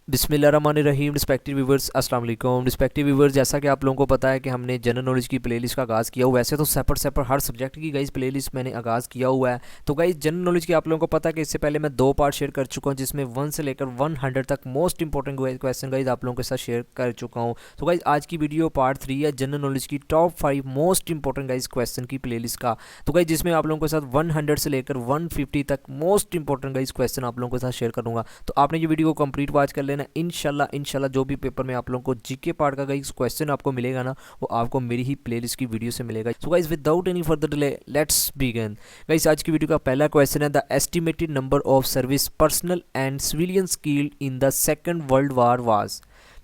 बिस्मिल्लाहिर्रहमानिर्रहीम। Respective viewers अस्सलाम वालेकुम। रिस्पेक्टिव व्यूवर्स, जैसा कि आप लोगों को पता है कि हमने जनरल नॉलेज की प्लेलिस्ट का आगाज़ किया हुआ है। वैसे तो सेपरेट हर सब्जेक्ट की गाइस प्लेलिस्ट मैंने आगाज़ किया हुआ है। तो गाइस जनरल नॉलेज की आप लोगों को पता है कि इससे पहले मैं 2 पार्ट शेयर कर चुका हूँ, जिसमें 1 से लेकर 100 तक मोस्ट इंपॉर्टेंट क्वेश्चन गाइस आप लोगों के साथ शेयर कर चुका हूँ। तो गाइस आज की वीडियो पार्ट 3 है जनरल नॉलेज की top 5 most important guys question की प्लेलिस्ट का। तो गाइस जिसमें आप लोगों के साथ 100 से लेकर 150 तक मोस्ट इंपॉर्टेंट गाइस क्वेश्चन आप लोगों के साथ शेयर करूँगा। तो आपने ये वीडियो को कंप्लीट वॉच कर लेना। इंशाल्लाह जो भी पेपर में आप लोगों को जीके पार्ट का गाइस क्वेश्चन आपको मिलेगा ना, वो आपको मेरी ही प्लेलिस्ट की वीडियो से मिलेगा। So guys without any further delay let's begin. Guys आज की वीडियो का पहला क्वेश्चन है, the estimated number of service personal and civilian killed in the second world war was.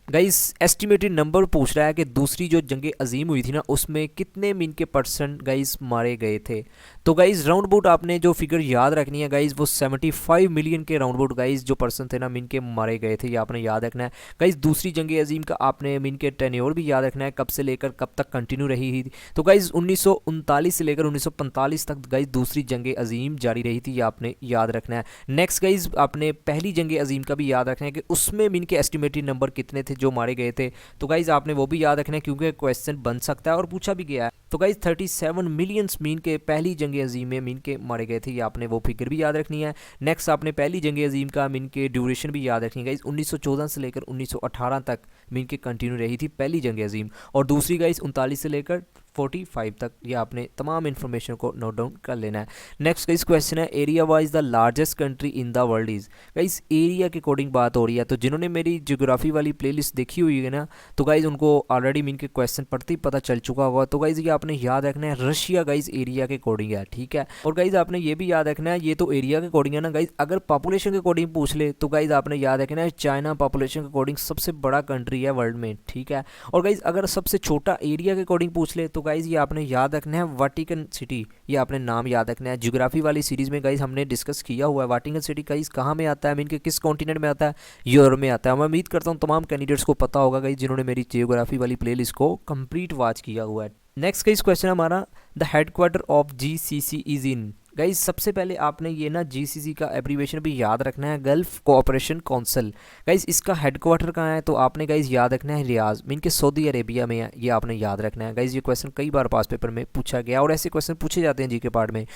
Guys estimated number पूछ रहा है कि दूसरी जो जंग अजीम हुई थी ना, उसमें कितने मीन के परसेंट गाइस मारे गए थे। तो गाइस राउंड अबाउट आपने जो फिगर याद रखनी है गाइस, वो 75 मिलियन के राउंड अबाउट गाइस जो पर्सन थे ना मीन के मारे गए थे, ये आपने याद रखना है। गाइस दूसरी जंग अजीम का आपने मीन के टेन्योर भी याद रखना है, कब से लेकर कब तक कंटिन्यू रही थी। तो गाइस 1939 से लेकर 1945 तक गाइस दूसरी जंग अजीम जारी रही थी, ये आपने याद रखना है। नेक्स्ट गाइस आपने पहली जंग अजीम का भी याद रखना है कि उसमें मीन के एस्टिमेटेड नंबर कितने थे जो मारे गए थे। तो गाइज आपने वो भी याद रखना है, क्योंकि क्वेश्चन बन सकता है और पूछा भी गया है। तो गाइज 37 मिलियन मीन के पहली जंग अजीम में मीन के मारे गए थे, ये आपने वो फिगर भी याद रखनी है। नेक्स्ट आपने पहली जंग अजीम का मीन के ड्यूरेशन भी याद रखनी है गाइज, 1914 से लेकर 1918 तक मीन के कंटिन्यू रही थी पहली जंग अजीम, और दूसरी गाइज 39 से लेकर 45 तक, ये आपने तमाम इन्फॉर्मेशन को नोट डाउन कर लेना है। नेक्स्ट गाइस क्वेश्चन है, area wise the largest country in the world is. Guys area के अकॉर्डिंग बात हो रही है, तो जिन्होंने मेरी ज्योग्राफी वाली प्लेलिस्ट देखी हुई है ना, तो गाइस उनको ऑलरेडी मीन के क्वेश्चन पढ़ते ही पता चल चुका होगा। तो गाइस ये आपने याद रखना है, रशिया गाइस एरिया के अकॉर्डिंग है, ठीक है। और गाइस आपने ये भी याद रखना है, ये तो एरिया के अकॉर्डिंग है ना गाइस, अगर पॉपुलेशन के अकॉर्डिंग पूछ ले तो गाइस आपने याद रखना है, चाइना पॉपुलेशन के अकॉर्डिंग सबसे बड़ा कंट्री है वर्ल्ड में, ठीक है। और गाइस अगर सबसे छोटा एरिया के अकॉर्डिंग पूछ ले तो गाइस ये आपने याद रखना है वाटिकन सिटी, ये आपने नाम याद रखना है। ज्योग्राफी वाली सीरीज में गाइस हमने डिस्कस किया हुआ है वाटिकन सिटी गाइस कहाँ में आता है, मीन के किस कॉन्टिनेंट में आता है, यूरोप में आता है। मैं उम्मीद करता हूँ तमाम कैंडिडेट्स को पता होगा गाइस जिन्होंने मेरी ज्योग्राफी वाली प्लेलिस्ट को कंप्लीट वॉच किया हुआ है। नेक्स्ट गाइस क्वेश्चन हमारा, the headquarter of GCC is in. Guys सबसे पहले आपने ये ना जीसीसी का एब्रीवेशन भी याद रखना है, गल्फ कोऑपरेशन काउंसिल। गाइस इसका हेडक्वार्टर कहाँ है, तो आपने गाइस याद रखना है रियाज, मीन के सऊदी अरेबिया में है, ये आपने याद रखना है। गाइस ये क्वेश्चन कई बार पास पेपर में पूछा गया और ऐसे क्वेश्चन पूछे जाते हैं जीके पार्ट में।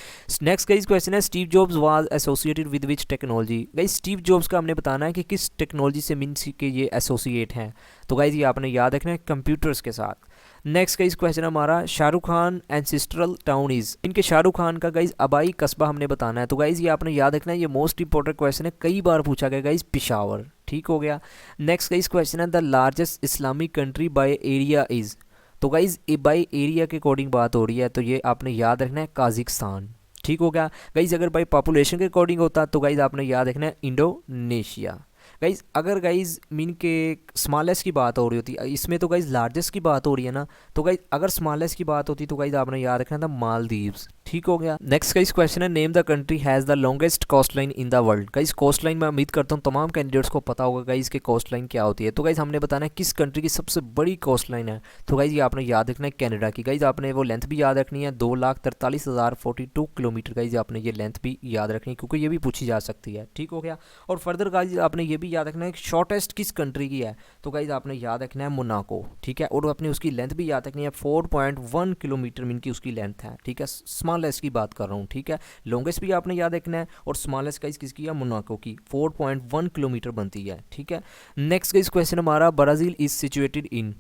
नेक्स्ट गाइस क्वेश्चन है, Steve jobs was associated with which technology. Guys Steve jobs का हमने बताना है कि किस टेक्नोलॉजी से मीन्स के ये एसोसिएट हैं। तो गाइस ये आपने याद रखना है कंप्यूटर्स के साथ। नेक्स्ट गाइस क्वेश्चन हमारा, Shahrukh Khan ancestral town is. इनके शाहरुख खान का गाइस आबाई कस्बा हमने बताना है। तो गाइस ये आपने याद रखना है, ये मोस्ट इंपॉर्टेंट क्वेश्चन है, कई बार पूछा गया गाइस, पिशावर, ठीक हो गया। नेक्स्ट गाइस क्वेश्चन है, the largest Islamic country by area is. तो गाइस बाय एरिया के अकॉर्डिंग बात हो रही है, तो ये आपने याद रखना है काजिकिस्तान, ठीक हो गया। गाइस अगर बाय पॉपुलेशन के अकॉर्डिंग होता तो गाइस आपने याद रखना है इंडोनेशिया। गाइज अगर गाइज मीन के स्मॉलेस्ट की बात हो रही होती, इसमें तो गाइज लार्जेस्ट की बात हो रही है ना, तो गाइज अगर स्मॉलेस्ट की बात होती तो गाइज आपने याद रखना था मालदीव्स, ठीक हो गया। नेक्स्ट गाइस क्वेश्चन है, name the country has the longest coastline in the world. Guys coastline मैं उम्मीद करता हूँ तमाम कैंडिडेट्स को पता होगा गाइस कि कोस्ट लाइन क्या होती है। तो गाइस हमने बताना है किस कंट्री की सबसे बड़ी कोस्ट लाइन है, तो गाइस ये आपने याद रखना है कनाडा की। गाइस आपने वो लेंथ भी याद रखनी है, 2,43,042 किलोमीटर। गाइस आपने ये लेंथ भी याद रखनी है, क्योंकि ये भी पूछी जा सकती है, ठीक हो गया। और फर्दर गाइस आपने ये भी याद रखना है शॉर्टेस्ट किस कंट्री की है, तो गाइस आपने याद रखना है मोनाको, ठीक है। और अपनी उसकी लेंथ भी याद रखनी है, 4.1 किलोमीटर मीन की उसकी लेंथ है, ठीक है। स्मॉलेस्ट की बात कर रहा हूँ, ठीक है। लॉन्गेस्ट भी आपने याद रखना है, और स्मॉलेस्ट गाइस किसकी है, मोनाको की, 4.1 किलोमीटर बनती है, ठीक है। नेक्स्ट गाइस क्वेश्चन हमारा, ब्राज़ील इज सिचुएटेड इन।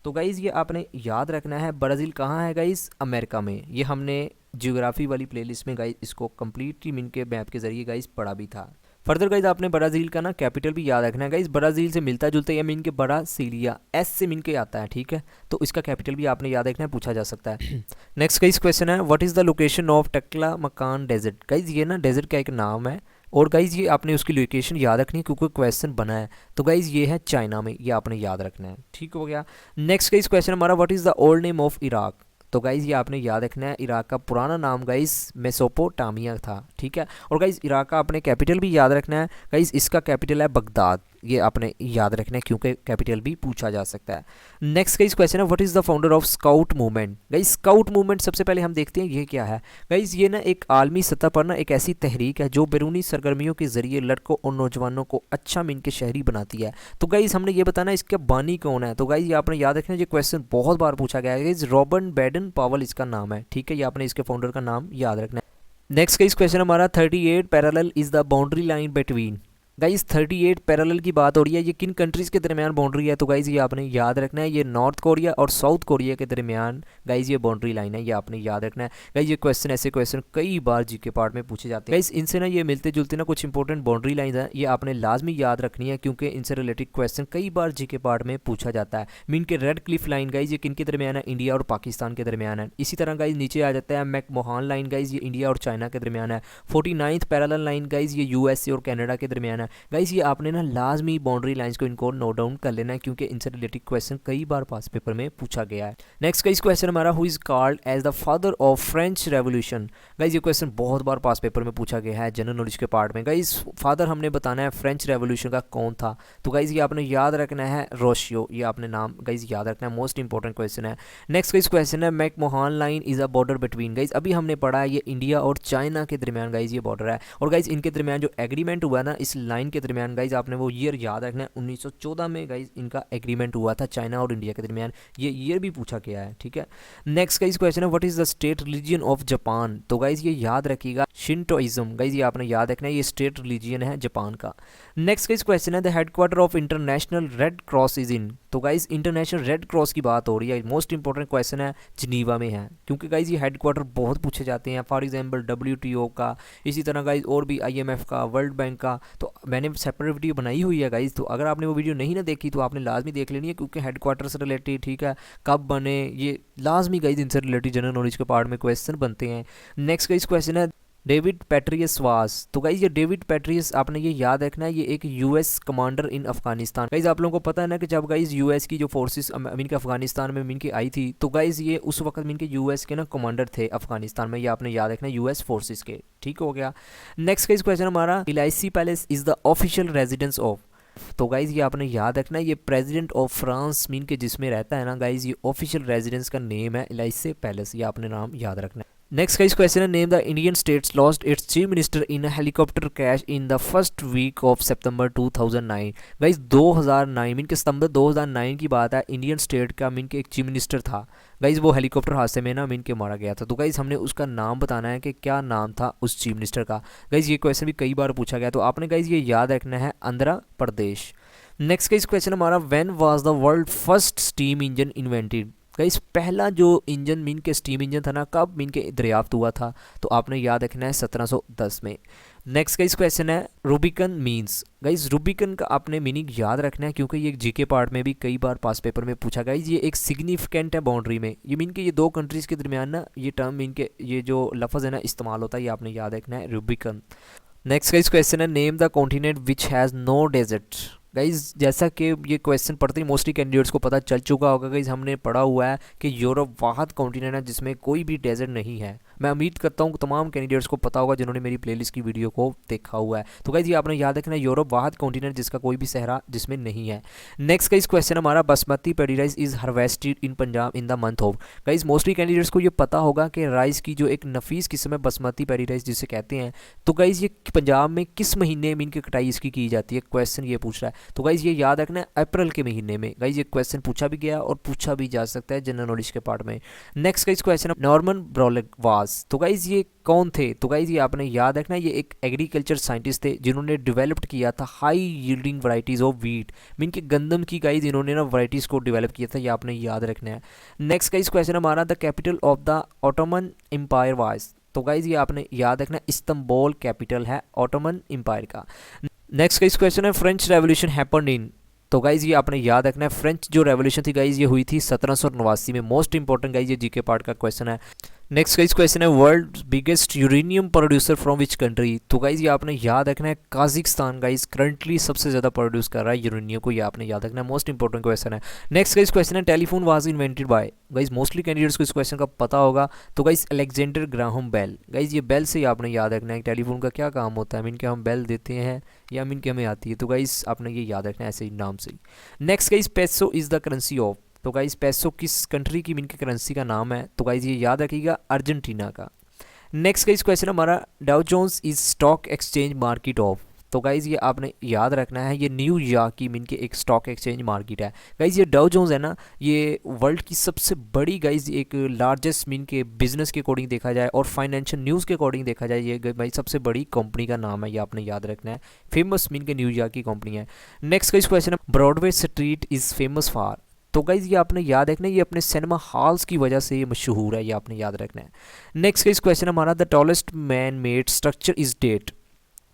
तो गाइस ये आपने याद रखना है, ब्राज़ील कहाँ है गाइस, अमेरिका में। ये हमने ज्योग्राफी वाली प्लेलिस्ट में गाइस इसको कंप्लीटली मीन के मैप के जरिए गाइस पढ़ा भी था। फर्दर गाइज आपने ब्राज़ील का ना कैपिटल भी याद रखना है। गाइज ब्राज़ील से मिलता जुलता या मीन के ब्रासीलिया, एस से मीन के आता है, ठीक है। तो इसका कैपिटल भी आपने याद रखना है, पूछा जा सकता है। नेक्स्ट गाइज क्वेश्चन है, what is the location of टकला मकान डेजर्ट। गाइज ये ना डेजर्ट का एक नाम है, और गाइज ये आपने उसकी लोकेशन याद रखनी है क्योंकि क्वेश्चन बना है। तो गाइज ये है चाइना में, ये आपने याद रखना है, ठीक हो गया। नेक्स्ट गाइज क्वेश्चन हमारा, what is the old name of Iraq. तो गाइज़ ये आपने याद रखना है, इराक का पुराना नाम गाइज़ मेसोपोटामिया था, ठीक है। और गाइज़ इराक का आपने कैपिटल भी याद रखना है, गाइज़ इसका कैपिटल है बगदाद, ये आपने याद रखना है क्योंकि कैपिटल भी पूछा जा सकता है। नेक्स्ट गाइस क्वेश्चन है what is the founder of scout movement. Guys scout movement सबसे पहले हम देखते हैं ये क्या है। गाइस ये ना एक आलमी सतह पर ना एक ऐसी तहरीक है जो बैरूनी सरगर्मियों के जरिए लड़कों और नौजवानों को अच्छा मीन के शहरी बनाती है। तो गाइस हमने ये बताना इसका बानी कौन है। तो गाइस ये आपने याद रखना, ये क्वेश्चन बहुत बार पूछा गया है। गाइस रॉबर्ट बैडन पावल इसका नाम है, ठीक है, ये आपने इसके फाउंडर का नाम याद रखना है। नेक्स्ट गाइस क्वेश्चन हमारा 38 parallel is the boundary line between. Guys 38 parallel की बात हो रही है, ये किन कंट्रीज़ के दरमियान बाउंड्री है। तो गाइस ये आपने याद रखना है, ये नॉर्थ कोरिया और साउथ कोरिया के दरमियान गाइस ये बाउंड्री लाइन है, ये आपने याद रखना है। गाइस ये क्वेश्चन ऐसे क्वेश्चन कई बार जीके पार्ट में पूछे जाते हैं। गाइस इनसे ना ये मिलते जुलते ना कुछ इंपॉर्टेंट बाउंड्री लाइन है, ये आपने लाजमी याद रखनी है क्योंकि इनसे रिलेटेड क्वेश्चन कई बार जीके पार्ट में पूछा जाता है। मीन के रेड क्लिफ लाइन गाइस ये किन के दरमियान है, इंडिया और पाकिस्तान के दरमियान है। इसी तरह गाइस नीचे आ जाता है मैकमोहन लाइन गाइस, ये इंडिया और चाइना के दरमियान है। 49th पैरेलल लाइन गाइस ये यूएसए और कनाडा के दरमियान है। गाइस ये आपने ना लाजमी बाउंड्री लाइंस को इनको नोट डाउन कर लेना है क्योंकि इनसे रिलेटेड क्वेश्चन कई बार पास पेपर में पूछा गया है। नेक्स्ट गाइस क्वेश्चन हमारा who is called as the father of French revolution. Guys ये क्वेश्चन बहुत बार पास पेपर में पूछा गया है जनरल नॉलेज के पार्ट में। गाइस फादर हमने बताना है फ्रेंच रेवोल्यूशन का कौन था। तो गाइस ये आपने याद रखना है रोशियो, ये आपने नाम गाइस याद रखना है, मोस्ट इंपॉर्टेंट क्वेश्चन है। नेक्स्ट गाइस क्वेश्चन है McMahon line is a border between. Guys अभी हमने पढ़ा है ये इंडिया और चाइना के दरमियान गाइस ये बॉर्डर है, और गाइस इनके दरमियान जो एग्रीमेंट हुआ ना इस लाइन के दरमियान गाइस आपने वो ईयर याद रखना है। 1914 में गाइस इनका एग्रीमेंट हुआ था चाइना और इंडिया के दरमियान, ये ईयर भी पूछा गया है, ठीक है। नेक्स्ट गाइस क्वेश्चन है what is the state religion of Japan. तो गाइस ये याद रखिएगा शिंटोइज्म, गाइस ये आपने याद रखना है, ये स्टेट रिलीजन है जापान का। नेक्स्ट गाइस क्वेश्चन है the headquarter of international red cross is in. तो गाइस इंटरनेशनल रेड क्रॉस की बात हो रही है, मोस्ट इंपॉर्टेंट क्वेश्चन है, जिनीवा में है क्योंकि गाइस ये हेडक्वार्टर बहुत पूछे जाते हैं, फॉर एग्जांपल WTO का, इसी तरह गाइस और भी IMF का, वर्ल्ड बैंक का। तो मैंने सेपरेट वीडियो बनाई हुई है गाइस, तो अगर आपने वो वीडियो नहीं ना देखी तो आपने लाजमी देख लेनी है क्योंकि हेडक्वार्टर से रिलेटेड, ठीक है, कब बने, ये लाजमी गाइस इनसे रिलेटेड जनरल नॉलेज के पार्ट में क्वेश्चन बनते हैं। नेक्स्ट गाइस क्वेश्चन है डेविड पेट्रियस वास। तो गाइज ये डेविड पेट्रियस आपने ये याद रखना है, ये एक US commander in Afghanistan. Guys आप लोगों को पता है ना कि जब गाइज US की जो फोर्सेस मीन के अफगानिस्तान में मीन की आई थी, तो गाइज ये उस वक्त मीन के US के ना कमांडर थे अफगानिस्तान में, ये आपने याद रखना है US फोर्सेस के, ठीक हो गया। नेक्स्ट गाइज क्वेश्चन हमारा Elysee Palace is the official residence of. तो गाइज ये आपने याद रखना है, ये प्रेसिडेंट ऑफ फ्रांस मीन के जिसमें रहता है ना गाइज, ये ऑफिशियल रेजिडेंस का नेम है इलायसी पैलेस, ये आपने नाम याद रखना है। नेक्स्ट गाइस क्वेश्चन है name the Indian states lost its chief minister in helicopter crash in the first week of September 2009। Guys 2009 mean के सितंबर 2009 की बात है, इंडियन स्टेट का मीन के एक चीफ मिनिस्टर था गाइस, वो हेलीकॉप्टर हादसे में ना मीन के मारा गया था। तो गाइस हमने उसका नाम बताना है कि क्या नाम था उस चीफ मिनिस्टर का। गाइस ये क्वेश्चन भी कई बार पूछा गया, तो आपने गाइस ये याद रखना है Andhra Pradesh. Next guys question हमारा when was the world first steam engine invented. Guys पहला जो इंजन मीन के स्टीम इंजन था ना कब मीन के दरियाफ्त हुआ था, तो आपने याद रखना है 1710 में। नेक्स्ट गाइस क्वेश्चन है रूबिकन मीन्स। गाइस रूबिकन का आपने मीनिंग याद रखना है क्योंकि ये जीके पार्ट में भी कई बार पास पेपर में पूछा गया। ये एक सिग्निफिकेंट है बाउंड्री में, ये मीन के ये दो कंट्रीज़ के दरमियान ना ये टर्म मीन के ये जो लफ्ज़ है ना इस्तेमाल होता है, ये आपने याद रखना है रूबिकन। नेक्स्ट गाइस क्वेश्चन है name the continent which has no desert. Guys जैसा कि ये क्वेश्चन पढ़ते ही मोस्टली कैंडिडेट्स को पता चल चुका होगा गाइज, हमने पढ़ा हुआ है कि यूरोप वाहद कॉन्टिनेंट है जिसमें कोई भी डेजर्ट नहीं है। मैं उम्मीद करता हूँ तमाम कैंडिडेट्स को पता होगा जिन्होंने मेरी प्लेलिस्ट की वीडियो को देखा हुआ है। तो गाइज ये आपने याद रखना है यूरोप वाहद कॉन्टिनेंट जिसका कोई भी सहरा जिसमें नहीं है। नेक्स्ट गाइज क्वेश्चन हमारा basmati paddy rice is harvested in Punjab in the month of. Guys mostly candidates को ये पता होगा कि राइस की जो एक नफीस किस्म है बासमती पैडी राइस जिसे कहते हैं, तो गाइज ये पंजाब में किस महीने में इनकी कटाई इसकी की जाती है, क्वेश्चन ये पूछ रहा है। तो गाइज ये याद रखना है अप्रैल के महीने में। गाइज ये क्वेश्चन पूछा भी गया और पूछा भी जा सकता है जनरल नॉलेज के पार्ट में। नेक्स्ट गाइज क्वेश्चन नॉर्मन ब्रॉलेगवास। तो गाइज ये कौन थे, तो गाइज ये आपने याद रखना है, ये एक एग्रीकल्चर साइंटिस्ट थे जिन्होंने डेवलप्ड किया था high yielding varieties of wheat, mean के गंदम की गाइज इन्होंने ना वैरायटीज को डेवलप किया था, ये आपने याद रखना है। नेक्स्ट गाइज क्वेश्चन हमारा the capital of the Ottoman empire was. तो गाइज ये आपने याद रखना है इस्तांबुल कैपिटल है ऑटोमन एम्पायर का। नेक्स्ट गाइज क्वेश्चन है फ्रेंच रेवोल्यूशन हैपेंड इन। तो गाइज ये आपने याद रखना है फ्रेंच जो रेवोल्यूशन थी गाइज ये हुई थी 1789 में। मोस्ट इंपॉर्टेंट गाइज ये जीके पार्ट का क्वेश्चन है। नेक्स्ट गाइस क्वेश्चन है world biggest uranium producer from which country. तो गाइस ये आपने याद रखना है, काजिकिस्तान गाइस करंटली सबसे ज़्यादा प्रोड्यूस कर रहा है यूरेनियम को, ये आपने याद रखना है, मोस्ट इंपॉर्टेंट क्वेश्चन है। नेक्स्ट गाइस क्वेश्चन है telephone was invented by. Guys mostly candidates को इस क्वेश्चन का पता होगा, तो guys Alexander Graham Bell. Guys ये बेल से ही आपने याद रखना है टेलीफोन का क्या काम होता है, मीन के हम बेल देते हैं या मीन के हमें आती है, तो गाइस आपने ये याद रखना है ऐसे ही नाम से ही। Next guys peso is the currency of. तो गाइस पेसो किस कंट्री की मीन की करेंसी का नाम है, तो गाइस ये याद रखिएगा अर्जेंटीना का। नेक्स्ट गाइस क्वेश्चन हमारा Dow Jones is stock exchange market of. तो गाइज ये आपने याद रखना है, ये न्यूयॉर्क की मीन के एक स्टॉक एक्सचेंज मार्केट है। गाइज ये डाउ जोन्स है ना, ये वर्ल्ड की सबसे बड़ी गाइज एक लार्जेस्ट मीन के बिजनेस के अकॉर्डिंग देखा जाए और फाइनेंशियल न्यूज़ के अकॉर्डिंग देखा जाए, ये भाई सबसे बड़ी कंपनी का नाम है, ये आपने याद रखना है। फेमस मीन के न्यूयॉर्क की कंपनी है। नेक्स्ट गाइज क्वेश्चन है Broadway street is famous for. तो गाइज ये आपने याद रखना है, ये अपने सिनेमा हॉल्स की वजह से ये मशहूर है, ये आपने याद रखना है। नेक्स्ट गाइज क्वेश्चन हमारा the tallest man made structure is that.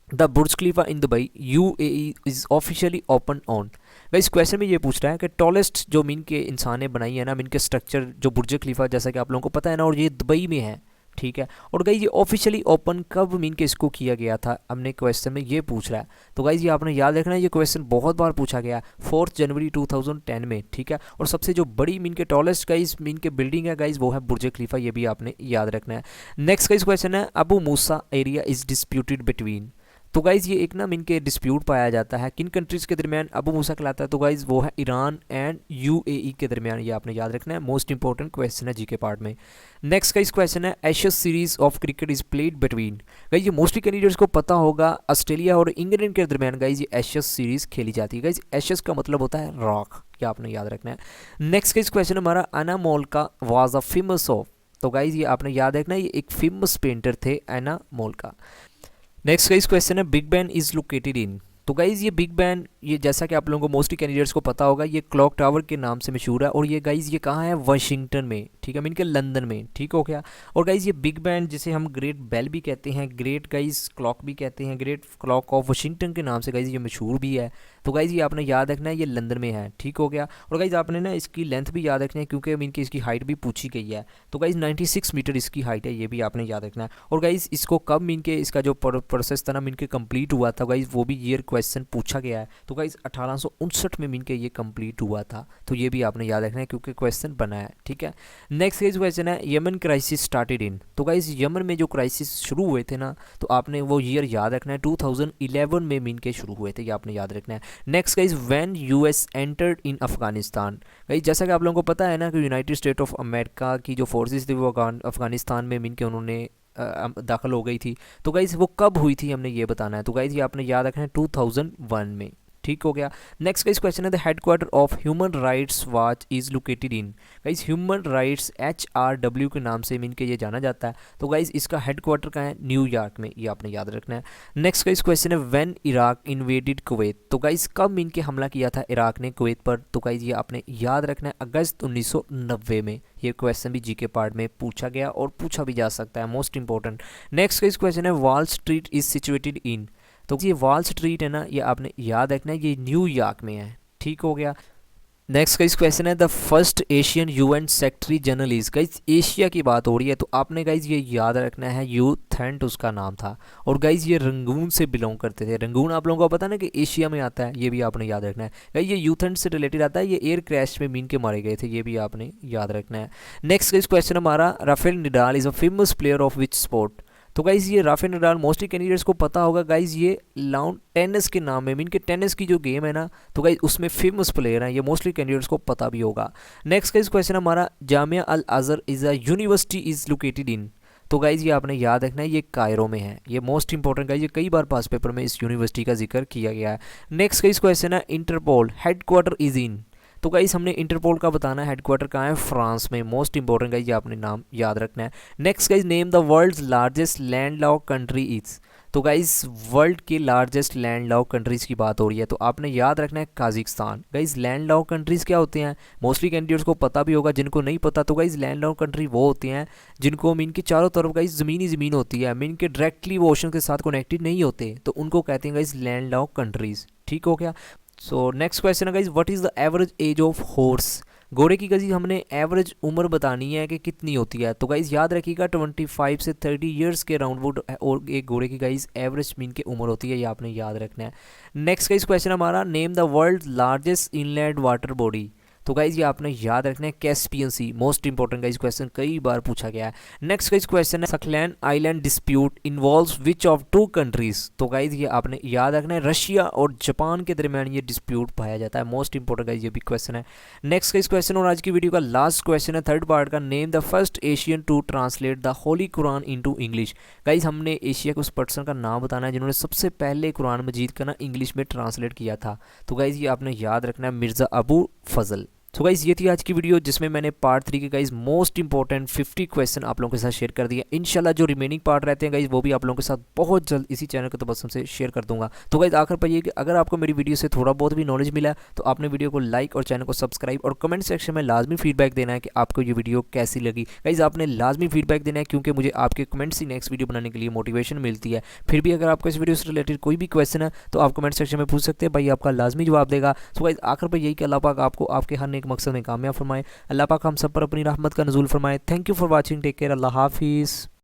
The Burj Khalifa in Dubai UAE is officially open on. Guys question में ये पूछ रहा है कि टॉलेस्ट जो मीन के इंसान ने बनाई है ना मीन के स्ट्रक्चर जो बुर्ज खलीफा, जैसा कि आप लोगों को पता है ना, और ये दुबई में है, ठीक है। और गाइस ये ऑफिशियली ओपन कब मीन के इसको किया गया था, हमने क्वेश्चन में ये पूछ रहा है। तो गाइस ये आपने याद रखना है, ये क्वेश्चन बहुत बार पूछा गया, 4 जनवरी 2010 में, ठीक है। और सबसे जो बड़ी मीन के टॉलेस्ट गाइस मीन के बिल्डिंग है गाइस वो है बुर्ज खलीफा, ये भी आपने याद रखना है। नेक्स्ट गाइस क्वेश्चन है अबू मूसा एरिया इज डिस्प्यूटेड बिटवीन। तो गाइज़ ये एक ना मीन के डिस्प्यूट पाया जाता है किन कंट्रीज़ के दरमियान अबू मूसा कहलाता है, तो गाइज़ वो है ईरान एंड यूएई के दरमियान, ये आपने याद रखना है, मोस्ट इंपॉर्टेंट क्वेश्चन है जीके पार्ट में। नेक्स्ट गाइज़ क्वेश्चन है Ashes series of cricket is played between. Guys ये मोस्टली कैंडिडेट्स को पता होगा, ऑस्ट्रेलिया और इंग्लैंड के दरमियान गाइज़ ये एशेज सीरीज़ खेली जाती है। गाइज़ एशेज का मतलब होता है रॉक, ये आपने याद रखना है। नेक्स्ट गाइज़ क्वेश्चन हमारा एना मोल्का वाज अ फेमस ऑफ। तो गाइज़ ये आपने याद रखना है, ये एक फेमस पेंटर थे एना मोल्का। नेक्स्ट गाइस क्वेश्चन है Big Ben is located in. तो गाइज़ ये बिग बैन, ये जैसा कि आप लोगों को मोस्टली कैंडिडेट्स को पता होगा, ये क्लॉक टावर के नाम से मशहूर है। और ये गाइज़ ये कहाँ है, वाशिंगटन में, ठीक है, मीन के लंदन में, ठीक हो गया। और गाइज़ ये बिग बैन जिसे हम ग्रेट बेल भी कहते हैं, ग्रेट गाइज़ क्लॉक भी कहते हैं, ग्रेट क्लॉक ऑफ वाशिंगटन के नाम से गाइज़ ये मशहूर भी है। तो गाइज़ ये आपने याद रखना है, ये लंदन में है, ठीक हो गया। और गाइज़ आपने ना इसकी लेंथ भी याद रखना है क्योंकि मीन की इसकी हाइट भी पूछी गई है। तो गाइज़ 96 मीटर इसकी हाइट है, ये भी आपने याद रखना है। और गाइज़ इसको कब मीन के इसका जो प्रोसेस था ना मीन के कंप्लीट हुआ था गाइज़, वो भी ईयर क्वेश्चन पूछा गया है। तो गाइज़ 1859 में मीन के ये कंप्लीट हुआ था, तो ये भी आपने याद रखना है क्योंकि क्वेश्चन बना है, ठीक है। नेक्स्ट गाइज़ क्वेश्चन है यमन क्राइसिस स्टार्टेड इन। तो गाइज़ यमन में जो क्राइसिस शुरू हुए थे ना, तो आपने वो ईयर याद रखना है, 2011 में मीन के शुरू हुए थे, ये आपने याद रखना है। Next guys when US entered in Afghanistan. Guys जैसा कि आप लोगों को पता है ना कि यूनाइटेड स्टेट ऑफ अमेरिका की जो फोर्सेस थी वो अफगानिस्तान में मीन के उन्होंने दाखिल हो गई थी। तो गाइज़ वो कब हुई थी हमने ये बताना है। तो गाइज़ ये आपने याद रखना है 2001 में, ठीक हो गया। नेक्स्ट गाइस क्वेश्चन है the headquarter of human rights watch is located in. Guys human rights HRW के नाम से मीन के ये जाना जाता है। तो गाइस इसका हेडक्वार्टर कहाँ है, न्यूयॉर्क में, ये आपने याद रखना है। नेक्स्ट गाइस क्वेश्चन है व्हेन इराक इन्वेडेड कुवैत। तो गाइस कब मीन के हमला किया था इराक ने कुवैत पर। तो गाइस ये आपने याद रखना है अगस्त 1990 में। ये क्वेश्चन भी जीके पार्ट में पूछा गया और पूछा भी जा सकता है, most important. Next guys question है Wall Street is situated in. तो ये वॉल स्ट्रीट है ना, ये आपने याद रखना है, ये न्यूयॉर्क में है, ठीक हो गया। नेक्स्ट गाइस क्वेश्चन है the first Asian UN secretary general is. Guys Asia की बात हो रही है, तो आपने गाइस ये याद रखना है यू थेंट उसका नाम था। और गाइस ये रंगून से बिलोंग करते थे। रंगून आप लोगों को पता ना कि एशिया में आता है, ये भी आपने याद रखना है। गाइस ये यूथेंट से रिलेटेड आता है, ये एयर क्रैश में मीन के मारे गए थे, ये भी आपने याद रखना है। नेक्स्ट गाइस क्वेश्चन हमारा Rafael Nadal is a famous player of which sport. तो गाइज़ ये राफेल नडाल मोस्टली कैंडिडेट्स को पता होगा गाइज़, ये लाउन टेनिस के नाम है, मीन के टेनिस की जो गेम है ना, तो गाइज़ उसमें फेमस प्लेयर हैं, ये मोस्टली कैंडिडेट्स को पता भी होगा। नेक्स्ट गाइज़ क्वेश्चन हमारा Jamia al Azhar is a university is located in. तो गाइज़ ये आपने याद रखना है, ये कायरो में है, ये मोस्ट इंपॉर्टेंट गाइज़, ये कई बार पास पेपर में इस यूनिवर्सिटी का जिक्र किया गया है। नेक्स्ट गाइज़ क्वेश्चन है इंटरपोल हेडक्वार्टर इज़ इन। तो गाइस हमने इंटरपोल का बताना है, हेडक्वार्टर कहाँ है, फ्रांस में, मोस्ट इंपॉर्टेंट गाइस, ये आपने नाम याद रखना है। Next guys name the world's largest land lock country is. तो गाइस वर्ल्ड के लार्जेस्ट लैंड लॉक कंट्रीज की बात हो रही है, तो आपने याद रखना है Kazakhstan. Guys land lock countries क्या होते हैं, मोस्टली कैंडिडेट्स को पता भी होगा, जिनको नहीं पता तो गाइस लैंड लॉक कंट्री वो होते हैं जिनको मीन के चारों तरफ गाइस ज़मीन ही ज़मीन होती है, मीन के डायरेक्टली वो ओशन के साथ कनेक्टेड नहीं होते, तो उनको कहते हैं गाइस लैंड लॉक कंट्रीज, ठीक हो गया। सो नेक्स्ट क्वेश्चन है guys what is the average age of horse. घोड़े की गाइस हमने एवरेज उम्र बतानी है कि कितनी होती है, तो गाइस याद रखिएगा 25 से 30 ईयर्स के अराउंड वो और एक घोड़े की गाइस एवरेज मीन की उम्र होती है, ये आपने याद रखना है। नेक्स्ट गाइस क्वेश्चन हमारा, name the world largest inland water body. तो गाइज ये आपने याद रखना है Caspian Sea, most important guys question, कई बार पूछा गया है। नेक्स्ट गाइज क्वेश्चन है, Falkland island dispute involves which of two countries. तो गाइज ये आपने याद रखना है, रशिया और जापान के दरमियान ये डिस्प्यूट पाया जाता है, मोस्ट इंपॉर्टेंट गाइज ये भी क्वेश्चन है। नेक्स्ट गाइज क्वेश्चन और आज की वीडियो का लास्ट क्वेश्चन है थर्ड पार्ट का, name the first Asian to translate the holy Quran into English. Guys हमने एशिया के उस पर्सन का नाम बताना है जिन्होंने सबसे पहले कुरान मजीद का ना इंग्लिश में ट्रांसलेट किया था। तो गाइज ये आपने याद रखना है, मिर्ज़ा अबू फजल। तो गाइज़ ये थी आज की वीडियो जिसमें मैंने पार्ट 3 के गाइज़ मोस्ट इंपॉर्टेंट 50 क्वेश्चन आप लोगों के साथ शेयर कर दिया। इंशाल्लाह जो रिमेनिंग पार्ट रहते हैं गाइज़ वो भी आप लोगों के साथ बहुत जल्द इसी चैनल के तबस्सुम से शेयर कर दूंगा। तो गाइज़ आखिर पर ये कि अगर आपको मेरी वीडियो से थोड़ा बहुत भी नॉलेज मिला है तो आपने वीडियो को लाइक और चैनल को सब्सक्राइब और कमेंट सेक्शन में लाजमी फीडबैक देना है कि आपको ये वीडियो कैसी लगी। गाइज़ आपने लाजमी फीडबैक देना है क्योंकि मुझे आपके कमेंट्स ही नेक्स्ट वीडियो बनाने के लिए मोटिवेशन मिलती है। फिर भी अगर आपको इस वीडियो से रिलेटेड कोई भी क्वेश्चन है तो आप कमेंट सेक्शन में पूछ सकते हैं, भाई आपका लाजमी जवाब देगा। तो गाइज़ आखिर पर यही कि अल्लाह पाक आपको आपके हर नेक मकसद में कामयाब फरमाए, अल्लाह पाक हम सब पर अपनी रहमत का नज़ूल फरमाए। Thank you for watching, take care, अल्लाह हाफिज़।